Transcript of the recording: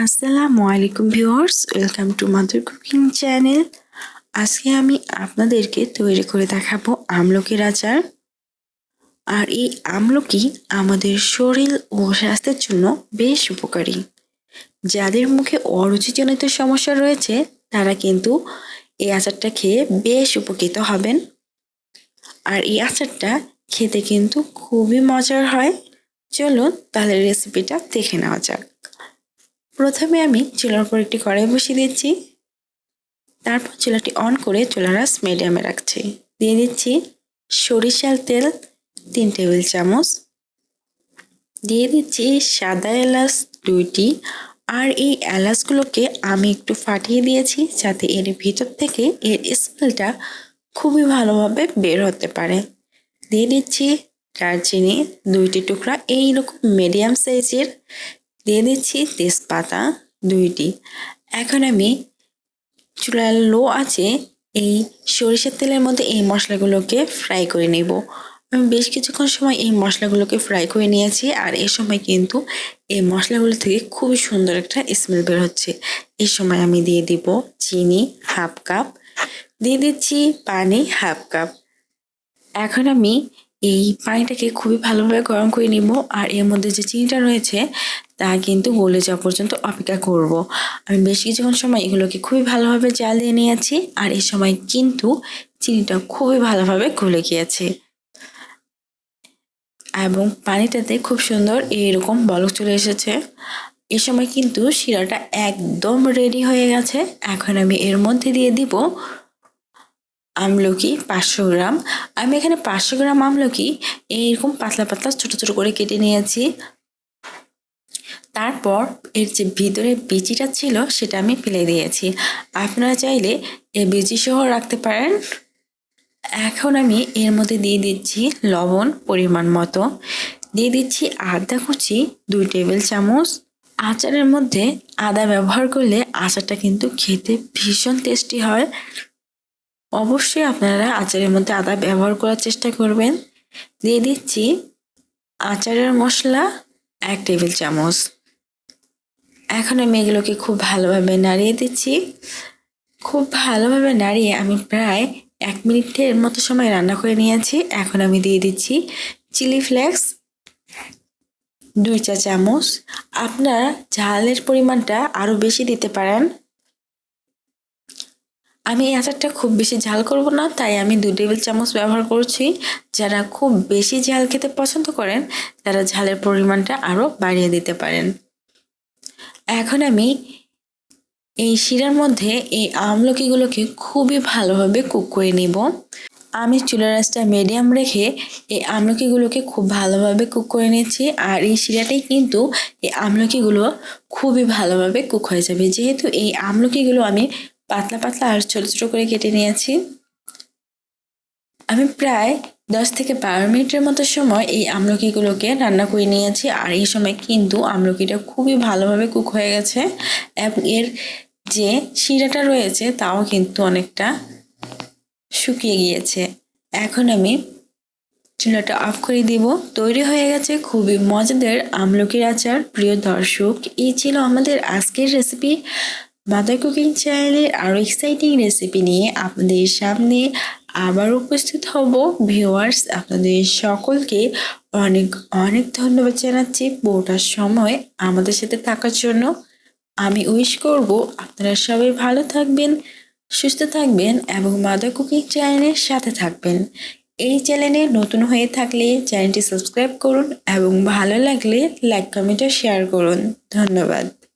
আসসালামু আলাইকুম viewers, welcome to mother cooking channel. আজকে আমি আপনাদেরকে তৈরি করে দেখাবো আমলকির আচার। আর এই আমলকি আমাদের শরীর ও স্বাস্থ্যের জন্য বেশ উপকারী। যাদের মুখে অরুচিজনিত সমস্যা রয়েছে তারা কিন্তু এই আচারটা খেয়ে বেশ উপকৃত হবেন। আর এই আচারটা খেতে কিন্তু খুবই মজার হয়। চলুন তাহলে রেসিপিটা দেখে নেওয়া যাক। প্রথমে আমি চুলার উপর একটি কড়াই বসিয়ে দিচ্ছি। তারপর চুলাটি অন করে চুলার আঁচ মিডিয়ামে রাখছি। দিয়ে দিচ্ছি সরিষার তেল 3 টেবিল চামচ। দিয়ে দিচ্ছি সাদা এলাচ 2টি। আর এই এলাচগুলোকে আমি একটু ফাটিয়ে দিয়েছি যাতে এর ভিতর থেকে এর স্মেলটা খুবই ভালোভাবে বের হতে পারে। দিয়ে দিচ্ছি দারচিনি 2টি টুকরা এইরকম মিডিয়াম সাইজের। দিয়ে দিচ্ছি তেজপাতা 2টি। এখন আমি চুলার লো আছে এই সরিষার তেলের মধ্যে এই মশলাগুলোকে ফ্রাই করে নেব। আমি বেশ কিছুক্ষণ সময় এই মশলাগুলোকে ফ্রাই করে নিয়েছি। আর এই সময় কিন্তু এই মশলাগুলো থেকে খুবই সুন্দর একটা স্মেল বের হচ্ছে। এই সময় আমি দিয়ে দিব চিনি হাফ কাপ, দিয়ে দিচ্ছি পানি হাফ কাপ। এখন আমি এই পানিটাকে খুবই ভালোভাবে গরম করে নিব। আর এর মধ্যে যে চিনিটা রয়েছে তা কিন্তু গলে যাওয়া পর্যন্ত অপেক্ষা করব। আমি বেশ কিছুক্ষণ সময় এগুলোকে খুবই ভালোভাবে জাল দিয়ে নিয়েছি। আর এই সময় কিন্তু চিনিটা খুবই ভালোভাবে গলে গিয়েছে এবং পানিটাতে খুব সুন্দর এইরকম বলক চলে এসেছে। এ সময় কিন্তু শিরাটা একদম রেডি হয়ে গেছে। এখন আমি এর মধ্যে দিয়ে দিব আমলকি 500 গ্রাম। আমি এখানে 500 গ্রাম আমলকি এইরকম পাতলা পাতলা ছোট ছোট করে কেটে নিয়েছি। তারপর এর যে ভিতরে বিচিটা ছিল সেটা আমি ফেলে দিয়েছি। আপনারা চাইলে এর বিচি সহ রাখতে পারেন। এখন আমি এর মধ্যে দিয়ে দিচ্ছি লবণ পরিমাণ মতো, দিয়ে দিচ্ছি আদা কুচি 2 টেবিল চামচ। আচারের মধ্যে আদা ব্যবহার করলে আচারটা কিন্তু খেতে ভীষণ টেস্টি হয়। অবশ্যই আপনারা আচারের মধ্যে আদা ব্যবহার করার চেষ্টা করবেন। দিয়ে দিচ্ছি আচারের মশলা 1 টেবিল চামচ। এখন আমি এগুলোকে খুব ভালোভাবে নাড়িয়ে দিচ্ছি। খুব ভালোভাবে নাড়িয়ে আমি প্রায় 1 মিনিটের মতো সময় রান্না করে নিয়েছি। এখন আমি দিয়ে দিচ্ছি চিলি ফ্লেক্স 2 চা চামচ। আপনারা ঝালের পরিমাণটা আরো বেশি দিতে পারেন। আমি এই আচারটা খুব বেশি ঝাল করব না, তাই আমি 2 টেবিল চামচ ব্যবহার করছি। যারা খুব বেশি ঝাল খেতে পছন্দ করেন তারা ঝালের পরিমাণটা আরো বাড়িয়ে দিতে পারেন। এখন আমি এই শিরার মধ্যে এই আমলকিগুলোকে খুবই ভালোভাবে কুক করে নিব। আমি চুলার আঁচটা মিডিয়াম রেখে এই আমলকিগুলোকে খুব ভালোভাবে কুক করে নিচ্ছি। আর এই শিরাটাই কিন্তু এই আমলকিগুলো খুবই ভালোভাবে কুক হয়ে যাবে, যেহেতু এই আমলকিগুলো আমি পাতলা পাতলা আর ছোট ছোট করে কেটে নিয়েছি। আমি প্রায় 10 থেকে 12 মিনিটের মতো সময় এই আমলকিগুলোকে রান্না করে নিয়েছি। আর এই সময় কিন্তু আমলকিটা খুবই ভালোভাবে কুক হয়ে গেছে এবং এর যে শিরাটা রয়েছে তাও কিন্তু অনেকটা শুকিয়ে গিয়েছে। এখন আমি চুলাটা অফ করে দিব। তৈরি হয়ে গেছে খুবই মজাদার আমলকির আচার। প্রিয় দর্শক, এই ছিল আমাদের আজকের রেসিপি। মাদার কুকিং চ্যানেলের আরো এক্সাইটিং রেসিপি নিয়ে আপনাদের সামনে আবার উপস্থিত হব। ভিউয়ার্স, আপনাদের সকলকে অনেক অনেক ধন্যবাদ জানাচ্ছি পুরোটা সময় আমাদের সাথে থাকার জন্য। আমি উইশ করব আপনারা সবাই ভালো থাকবেন, সুস্থ থাকবেন এবং মাদার কুকিং চ্যানেলের সাথে থাকবেন। এই চ্যানেলে নতুন হয়ে থাকলে চ্যানেলটি সাবস্ক্রাইব করুন এবং ভালো লাগলে লাইক কমেন্ট ও শেয়ার করুন। ধন্যবাদ।